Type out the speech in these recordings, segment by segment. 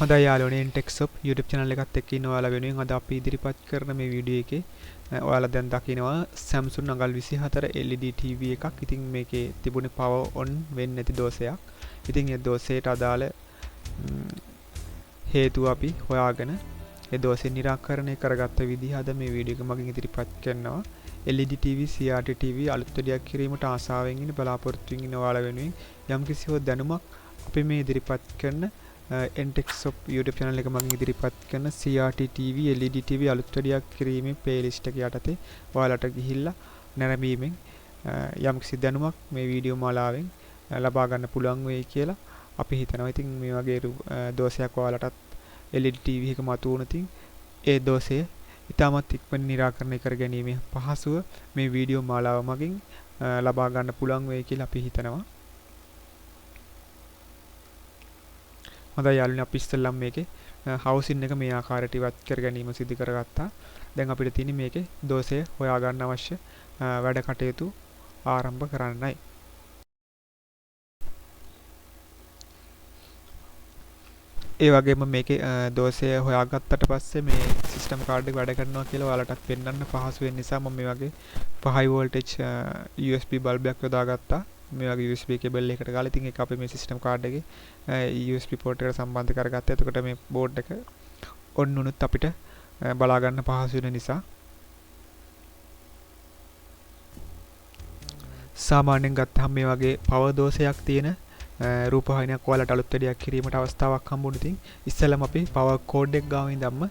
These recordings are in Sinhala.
හොඳයි යාළුවනේ Intexop YouTube channel එකත් එක්ක ඉන්න ඔයාලා වෙනුවෙන් අද අපි ඉදිරිපත් කරන මේ වීඩියෝ එකේ ඔයාලා දැන් දකිනවා Samsung අඟල් 24 LED TV එකක්. ඉතින් මේකේ තිබුණේ power on වෙන්නේ නැති දෝෂයක්. ඉතින් ඒ දෝෂයට අදාළ හේතුව අපි හොයාගෙන ඒ දෝෂය निराකරණය කරගත්ත විදිහ අද මේ වීඩියෝ එක මගින් ඉදිරිපත් කරනවා. LED TV CRT TV අලුත් දෙයක් කිරීමට ආසාවෙන් ඉන්න බලාපොරොත්තු වෙන ඔයාලා වෙනුවෙන් යම්කිසි හෝ දැනුමක් අපි මේ ඉදිරිපත් කරන Intexop YouTube channel එක මගින් ඉදිරිපත් කරන CRT TV LED TV අලුත් වැඩියක් කිරීමේ playlist එක යටතේ ඔයාලට ගිහිල්ලා නැරඹීමෙන් යම්කිසි දැනුමක් මේ වීඩියෝ මාලාවෙන් ලබා ගන්න පුළුවන් වෙයි කියලා අපි හිතනවා. ඉතින් මේ වගේ දෝෂයක් ඔයාලටත් LED TV එක මතුවුණු තින් ඒ දෝෂය ඉතාමත් ඉක්මනින් निराකරණය කර ගැනීම පහසුව මේ වීඩියෝ මාලාව මගින් ලබා ගන්න පුළුවන් වෙයි කියලා අපි හිතනවා. හොඳයි යාළුවනේ අපි ඉස්සෙල්ලම මේකේ හවුසින් එක මේ ආකාරයට ඉවත් කර ගැනීම සිදු කරගත්තා. දැන් අපිට තියෙන්නේ මේකේ දෝෂය හොයා ගන්න අවශ්‍ය වැඩ කටයුතු ආරම්භ කරන්නයි. ඒ වගේම මේකේ දෝෂය හොයාගත්තට පස්සේ මේ සිස්ටම් කාඩ් එක වැඩ කරනවා කියලා ඔයාලටත් පෙන්වන්න පහසු වෙන නිසා මම මේ වගේ high voltage USB බල්බ් එකක් යොදාගත්තා. මේ වගේ USB කේබල් එකකට ගාලා ඉතින් ඒක අපි මේ සිස්ටම් කාඩ් එකේ USB port එකට සම්බන්ධ කරගත්තා. එතකොට මේ බෝඩ් එක ඔන් වුණොත් අපිට බලා ගන්න පහසු වෙන නිසා සාමාන්‍යයෙන් ගත්තහම මේ වගේ පවර් දෝෂයක් තියෙන රූපවාහිනියක් ඔයාලට අලුත් වැඩියක් කිරීමට අවස්ථාවක් හම්බුනොත් ඉතින් ඉස්සෙල්ලාම අපි පවර් කෝඩ් එක ගාව ඉඳන්ම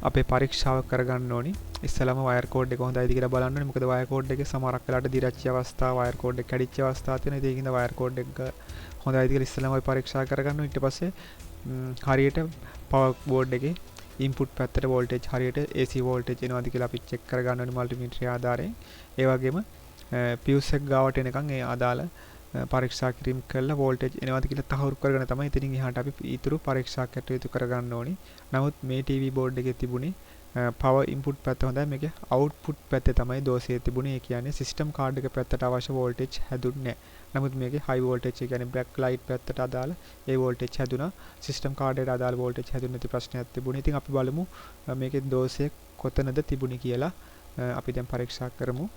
අපේ පරීක්ෂාව කරගන්න ඕනි. ඉස්සෙල්ලාම වයර් කෝඩ් එක හොඳයිද කියලා බලන්න ඕනේ. මොකද වයර් කෝඩ් එකේ සමහරක් වෙලාවට දිරච්ච අවස්ථා, වයර් කෝඩ් එක කැඩිච්ච අවස්ථා තියෙනවා. ඒකින්ද වයර් කෝඩ් එක හොඳයිද කියලා ඉස්සෙල්ලාම අපි පරීක්ෂා කරගන්න ඕනේ. ඊට පස්සේ හරියට පවර් බෝඩ් එකේ ඉන්පුට් පැත්තට වෝල්ටේජ් හරියට AC වෝල්ටේජ් එනවාද කියලා අපි චෙක් කරගන්න ඕනේ මල්ටිමීටරය ආධාරයෙන්. ඒ වගේම පියුස් එක ගාවට එනකන් ඒ අදාළ පරීක්ෂා කිරීම කරලා වෝල්ටේජ් එනවාද කියලා තහවුරු කරගෙන තමයි ඉතින් එහාට අපි ඊතුරු පරීක්ෂා කටයුතු කරගන්න ඕනි. නමුත් මේ TV බෝඩ් එකේ තිබුණේ power input පැත්ත හොඳයි. මේකේ output පැත්තේ තමයි දෝෂය තිබුණේ. ඒ කියන්නේ සිස්ටම් කාඩ් එක පැත්තට අවශ්‍ය වෝල්ටේජ් හැදුන්නේ නැහැ. නමුත් මේකේ high voltage ඒ කියන්නේ back light පැත්තට අදාළ ඒ වෝල්ටේජ් හැදුනා. සිස්ටම් කාඩ් එකට අදාළ වෝල්ටේජ් හැදුන්නේ නැති ප්‍රශ්නයක් තිබුණේ. ඉතින් අපි බලමු මේකේ දෝෂය කොතනද තිබුණේ කියලා. අපි දැන් පරීක්ෂා කරමු.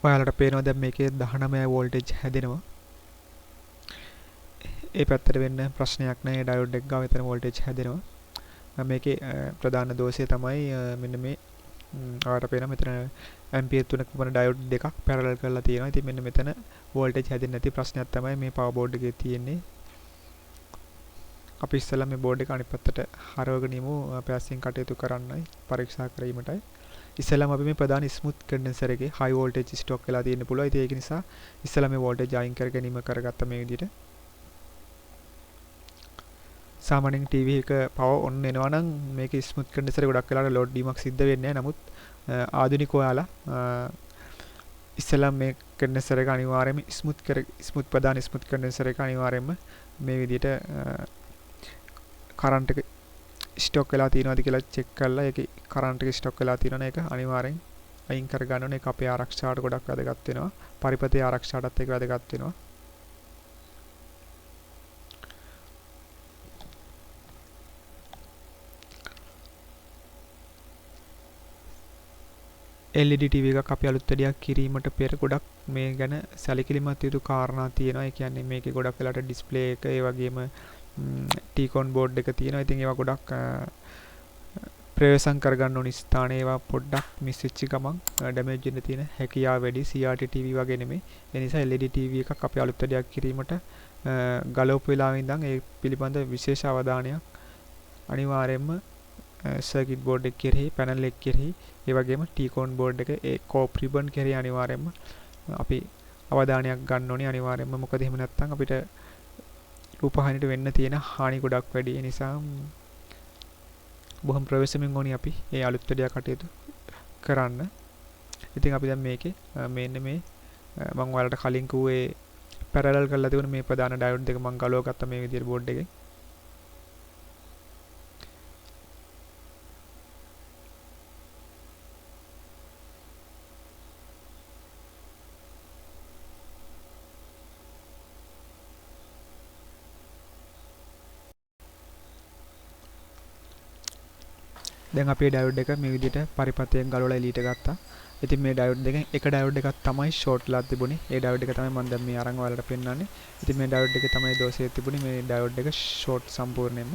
ඔයාලට පේනවා දැන් මේකේ 19 වෝල්ටේජ් හැදෙනවා. ඒ පැත්තට වෙන්න ප්‍රශ්නයක් නැහැ. ඒ ඩයෝඩ් එක ගාව එතන වෝල්ටේජ් හැදෙනවා. මේකේ ප්‍රධාන දෝෂය තමයි මෙන්න මේ ඔයාලට පේනවා මෙතන ඇම්පියර් 3ක පමණ ඩයෝඩ් දෙකක් පැරලල් කරලා තියෙනවා. ඉතින් මෙන්න මෙතන වෝල්ටේජ් හැදෙන්නේ නැති ප්‍රශ්නයක් තමයි මේ පවර් බෝඩ් එකේ තියෙන්නේ. අපි ඉස්සෙල්ලා මේ බෝඩ් එක අනිත් පැත්තට හරවගෙන යමු පැසින් කටයුතු කරන්නයි පරීක්ෂා කිරීමටයි. ඉස්සෙල්ලාම අපි මේ ප්‍රධාන ස්මූත් කන්ඩෙන්සර් එකේ high voltage ස්ටොක් වෙලා තියෙන්න පුළුවන්. ඉතින් ඒක නිසා ඉස්සෙල්ලා මේ වෝල්ටේජ් අයින් කර ගැනීම කරගත්ත මේ විදිහට. සාමාන්‍යයෙන් TV එක power on වෙනවා නම් මේකේ ස්මූත් කන්ඩෙන්සර් ගොඩක් වෙලාවට ලෝඩ් වීමක් සිද්ධ වෙන්නේ නැහැ. නමුත් ආධුනික ඔයාලා ඉස්සෙල්ලා මේ කන්ඩෙන්සර් එක අනිවාර්යයෙන්ම ස්මූත් ප්‍රධාන ස්මූත් කන්ඩෙන්සර් එක අනිවාර්යයෙන්ම මේ විදිහට කරන්ට් එක ස්ටොක් වෙලා තියෙනවද කියලා චෙක් කරලා ඒකේ කරන්ට් එක ස්ටොක් වෙලා තියෙනවනේ ඒක අනිවාර්යෙන් අයින් කර ගන්න ඕනේ. ඒක අපේ ආරක්ෂාවට ගොඩක් වැදගත් වෙනවා. පරිපතේ ආරක්ෂාවටත් ඒක වැදගත් වෙනවා. LED TV එකක් අපි අලුත් වැඩියක් කිරීමට පෙර ගොඩක් මේ ගැන සැලකිලිමත් යුතු කාරණා තියෙනවා. ඒ කියන්නේ මේකේ ගොඩක් වෙලාට ඩිස්ප්ලේ එක ඒ වගේම T-con board එක තියෙනවා. ඉතින් ඒවා ගොඩක් ප්‍රවේශම් කරගන්න ඕනි ස්ථානේ ඒවා පොඩ්ඩක් මිස් වෙච්ච ගමන් ඩැමේජ් වෙන්න තියෙන හැකියාව වැඩි. CRT TV වගේ නෙමෙයි. ඒ නිසා LED TV එකක් අපි අලුත් වැඩියක් කිරීමට ගලවපු වෙලාවෙ ඉඳන් ඒ පිළිබඳ විශේෂ අවධානයක් අනිවාර්යයෙන්ම සර්කිට් බෝඩ් එක කෙරෙහි, පැනල් එක කෙරෙහි, ඒ වගේම T-con board එක ඒ කෝප් රිබන් කෙරෙහි අනිවාර්යයෙන්ම අපි අවධානයක් ගන්න ඕනේ අනිවාර්යයෙන්ම. මොකද එහෙම නැත්නම් අපිට රූපවාහිනියට වෙන්න තියෙන හානි ගොඩක් වැඩි. ඒ නිසා බොහොම ප්‍රවේශමෙන් ඕනි අපි මේ අලුත් වැඩියා කටයුතු කරන්න. ඉතින් අපි දැන් මේකේ මෙන්න මේ මම ඔයාලට කලින් කිව්වේ පැරලල් කරලා තිබුණ මේ ප්‍රධාන ඩයෝඩ් දෙක මම ගලව ගත්තා මේ විදිහට බෝඩ් එකේ. දැන් අපේ ඩයෝඩ් එක මේ විදිහට පරිපථයෙන් ගලවලා එළියට ගත්තා. ඉතින් මේ ඩයෝඩ් දෙකෙන් එක ඩයෝඩ් එකක් තමයි ෂෝට් වෙලා තිබුණේ. ඒ ඩයෝඩ් එක තමයි මම දැන් මේ අරන් ඔයාලට පෙන්නන්නේ. ඉතින් මේ ඩයෝඩ් එකේ තමයි දෝෂය තිබුණේ. මේ ඩයෝඩ් එක ෂෝට් සම්පූර්ණයෙන්ම.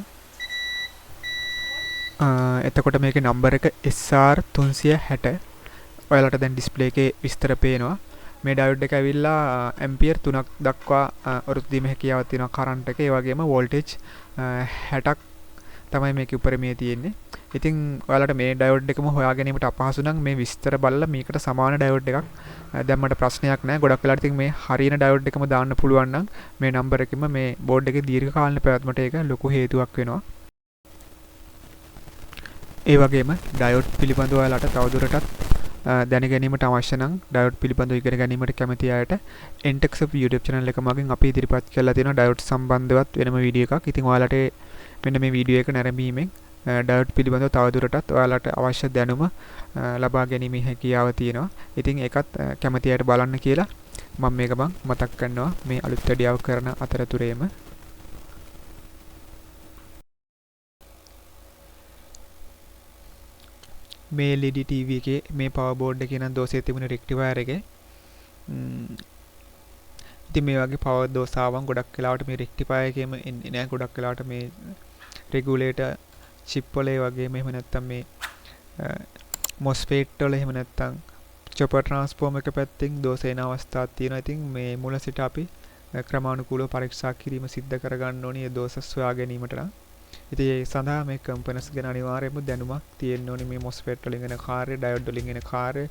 එතකොට මේකේ නම්බර එක SR360. ඔයාලට දැන් ඩිස්ප්ලේ එකේ විස්තර පේනවා. මේ ඩයෝඩ් එක ඇවිල්ලා ඇම්පියර් 3ක් දක්වා වෘත්ති දීම හැකියාවක් තියෙනවා කරන්ට් එකේ. ඒ වගේම වෝල්ටේජ් 60ක් තමයි මේකේ උපරිමයේ තියෙන්නේ. ඉතින් ඔයාලට මේ ඩයෝඩ් එකම හොයා ගැනීමට අපහසු නම් මේ විස්තර බලලා මේකට සමාන ඩයෝඩ් එකක් දැම්මට ප්‍රශ්නයක් නැහැ. ගොඩක් වෙලාවට ඉතින් මේ හරියන ඩයෝඩ් එකම දාන්න පුළුවන් නම් මේ නම්බර එකෙම මේ බෝඩ් එකේ දීර්ඝ කාලින පැවැත්මට ඒක ලොකු හේතුවක් වෙනවා. ඒ වගේම ඩයෝඩ් පිළිබඳව ඔයාලට තවදුරටත් දැන ගැනීමට අවශ්‍ය නම් ඩයෝඩ් පිළිබඳව ඉගෙන ගැනීමට කැමති අයට Entexup YouTube channel එක මගින් අපි ඉදිරිපත් කරලා තියෙනවා ඩයෝඩ් සම්බන්ධවත් වෙනම වීඩියෝ එකක්. ඉතින් ඔයාලට මෙන්න මේ වීඩියෝ එක නැරඹීමෙන් ඩයෝඩ් පිළිබඳව තවදුරටත් ඔයාලට අවශ්‍ය දැනුම ලබා ගැනීමේ හැකියාව තියෙනවා. ඉතින් ඒකත් කැමති අයට බලන්න කියලා මම මේක මතක් කරනවා මේ අලුත් වැඩියාව කරන අතරතුරේම. මේ LED TV එකේ මේ පවර් බෝඩ් එකේ නම් දෝෂය තිබුණේ රෙක්ටිෆයර් එකේ. ඉතින් මේ වගේ පවර් දෝෂාවන් ගොඩක් වෙලාවට මේ රෙක්ටිෆයර් එකේම එන්නේ නැහැ. ගොඩක් වෙලාවට මේ රෙගුලේටර් චිප් වල ඒ වගේම එහෙම නැත්නම් මේ MOSFET වල එහෙම නැත්නම් චොපර් ට්‍රාන්ස්ෆෝමර් එක පැත්තෙන් දෝෂ එන අවස්ථාවක් තියෙනවා. ඉතින් මේ මුල සිට අපි ක්‍රමානුකූලව පරීක්ෂා කිරීම සිද්ධ කරගන්න ඕනේ මේ දෝෂ සොයා ගැනීමට නම්. ඉතින් ඒ සඳහා මේ කම්පනස් ගැන අනිවාර්යයෙන්ම දැනුමක් තියෙන්න ඕනේ. මේ MOSFET වලින් එන කාර්ය, ඩයෝඩ් වලින් එන කාර්ය,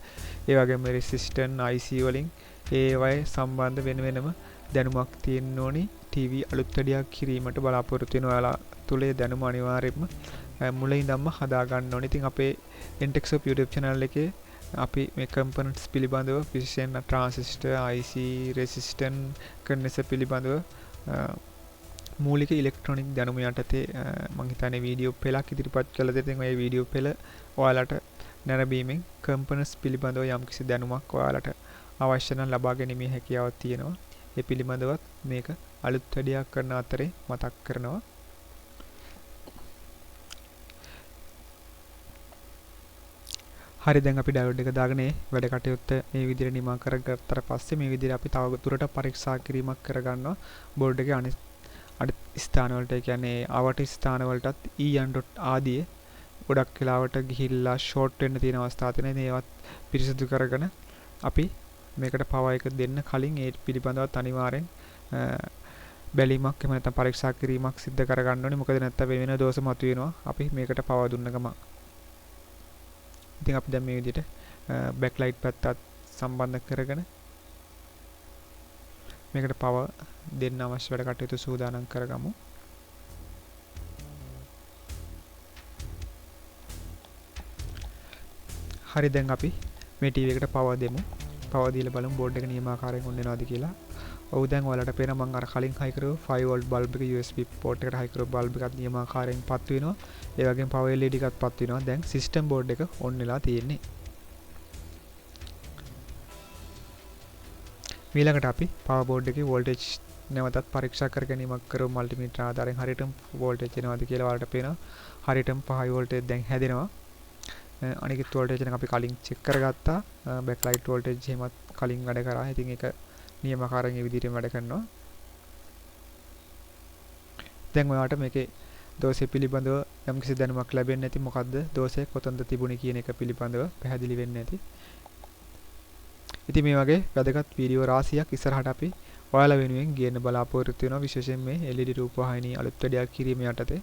ඒ වගේම රෙසිස්ටන්ට් IC වලින් ඒවයි සම්බන්ධ වෙනම දැනුමක් තියෙන්න ඕනේ. TV අලුත් වැඩියක් කිරීමට බලාපොරොත්තු වෙන ඔයාලා තුලේ දැනුම අනිවාර්යයෙන්ම මුලින් ඉඳන්ම හදා ගන්න ඕනේ. ඉතින් අපේ Entexup YouTube channel එකේ අපි මේ components පිළිබඳව විශේෂයෙන් transistor, IC, resistant, condenser පිළිබඳව මූලික ඉලෙක්ට්‍රොනික දැනුම යටතේ මම හිතන්නේ වීඩියෝ පෙළක් ඉදිරිපත් කළා. ඉතින් මේ වීඩියෝ පෙළ ඔයාලට නැරඹීමෙන් components පිළිබඳව යම්කිසි දැනුමක් ඔයාලට අවශ්‍ය නම් ලබා ගැනීමේ හැකියාවක් තියෙනවා. ඒ පිළිබඳවත් මේක අලුත් වැඩියක් කරන අතරේ මතක් කරනවා. හරි, දැන් අපි ඩයෝඩ් එක දාගෙන වැඩ කටයුත්ත මේ විදිහට නිමා කරගත්තට පස්සේ මේ විදිහට අපි තව දුරට පරීක්ෂා කිරීමක් කරගන්නවා බෝඩ් එකේ අනිත් ස්ථාන වලට. ඒ කියන්නේ ආවට ස්ථාන වලටත් EN ආදී ගොඩක් වෙලාවට ගිහිල්ලා ෂෝට් වෙන්න තියෙන අවස්ථා තියෙනවා. ඒවත් පිරිසිදු කරගෙන අපි මේකට පවර් එක දෙන්න කලින් ඒ පිළිබඳවත් අනිවාර්යෙන් බැලීමක් එහෙම නැත්නම් පරීක්ෂා කිරීමක් සිද්ධ කරගන්න ඕනේ. මොකද නැත්නම් වෙන දෝෂ මතුවෙනවා අපි මේකට පවර් දුන්න ගමන්. ඉතින් අපි දැන් මේ විදිහට බෑක්ලයිට් පැත්තත් සම්බන්ධ කරගෙන මේකට පවර් දෙන්න අවශ්‍ය වැඩ කටයුතු සූදානම් කරගමු. හරි, දැන් අපි මේ TV එකට පවර් දෙමු. පවර් දීලා බලමු බෝඩ් එක නියමාකාරයෙන් ඔන් වෙනවද කියලා. ඔව්, දැන් ඔයාලට පේනවා මම අර කලින් හයි කරපු 5 වෝල්ට් බල්බ් එක USB පෝට් එකට හයි කරපු බල්බ් එකත් නියමාකාරයෙන් පත් වෙනවා. ඒ වගේම පවර් LED එකත් පත් වෙනවා. දැන් සිස්ටම් බෝඩ් එක ඔන් වෙලා තියෙන්නේ. ඊළඟට අපි පවර් බෝඩ් එකේ වෝල්ටේජ් නැවතත් පරීක්ෂා කර ගැනීමක් කරමු මල්ටිමීටර ආධාරයෙන්. හරියටම වෝල්ටේජ් එනවද කියලා ඔයාලට පේනවා. හරියටම 5 වෝල්ටේජ් දැන් හැදෙනවා. අනිත් වෝල්ටේජ් එක අපි කලින් චෙක් කරගත්තා. බෑක්ලයිට් වෝල්ටේජ් එහෙමත් කලින් වැඩ කරා. ඉතින් ඒක නියමාකාරයෙන් මේ විදිහටම වැඩ කරනවා. දැන් ඔයාලට මේකේ දෝෂය පිළිබඳව යම්කිසි දැනුමක් ලැබෙන්නේ නැති, මොකද්ද දෝෂය කොතනද තිබුණේ කියන එක පිළිබඳව පැහැදිලි වෙන්නේ නැති. ඉතින් මේ වගේ වැදගත් වීඩියෝ රාශියක් ඉස්සරහට අපි ඔයාලා වෙනුවෙන් ගේන්න බලාපොරොත්තු වෙනවා. විශේෂයෙන් මේ LED රූපවාහිනී අලුත් වැඩියක් කිරීම යටතේ.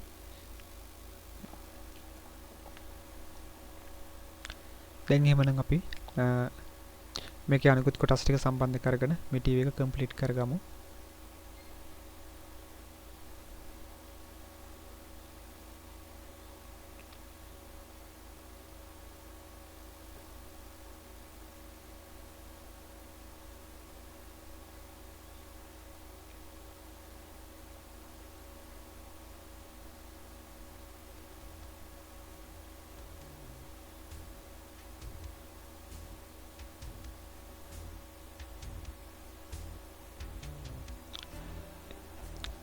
දැන් එහෙමනම් අපි මේකේ අනිකුත් කොටස් ටික සම්බන්ධ කරගෙන මේ TV එක කම්ප්ලීට් කරගමු.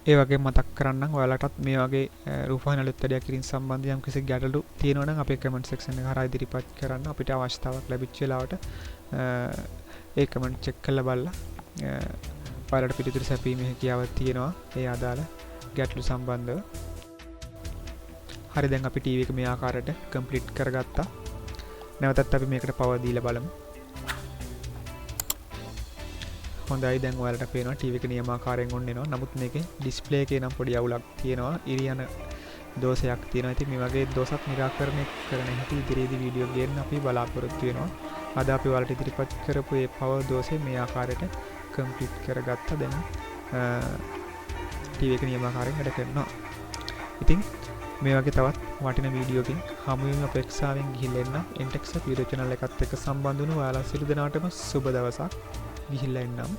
ඒ වගේ මතක් කරන්නම් ඔයාලටත් මේ වගේ රූපවාහිනී අලුත් වැඩියා කිරීම සම්බන්ධයෙන් යම්කිසි ගැටලු තියෙනවා නම් අපේ කමෙන්ට් සෙක්ෂන් එක හරහා ඉදිරිපත් කරන්න. අපිට අවස්ථාවක් ලැබිච්ච වෙලාවට ඒ කමෙන්ට් චෙක් කරලා බලලා ඔයාලට පිළිතුරු සැපීමේ හැකියාවක් තියෙනවා ඒ අදාළ ගැටලු සම්බන්ධව. හරි දැන් අපි ටීවී එක මේ ආකාරයට කම්ප්ලීට් කරගත්තා. නැවතත් අපි මේකට පවර් දීලා බලමු. හොඳයි දැන් ඔයාලට පේනවා ටීවී එක නියමාකාරයෙන් ඔන් වෙනවා. නමුත් මේකේ ඩිස්ප්ලේ එකේ නම් පොඩි අවුලක් තියෙනවා. ඉරියන දෝෂයක් තියෙනවා. ඉතින් මේ වගේ දෝෂක් निराකරණය කරන හැටි ඉදිරියේදී වීඩියෝ ගේන්න අපි බලාපොරොත්තු වෙනවා. අද අපි ඔයාලට ඉදිරිපත් කරපු මේ පවර් දෝෂය මේ ආකාරයට කම්ප්ලීට් කරගත්තා. දැන් ටීවී එක නියමාකාරයෙන් වැඩ කරනවා. ඉතින් මේ වගේ තවත් වටින වීඩියෝකින් හමු වෙන අපේක්ෂාවෙන් ගිහිල්ලා එන්න. එන්ටෙක්ස් වීඩියෝ channel එකත් එක්ක සම්බන්ධ වුණු ඔයාලා සියලු දෙනාටම සුබ දවසක්. ගිහිල්ලා එන්නම්.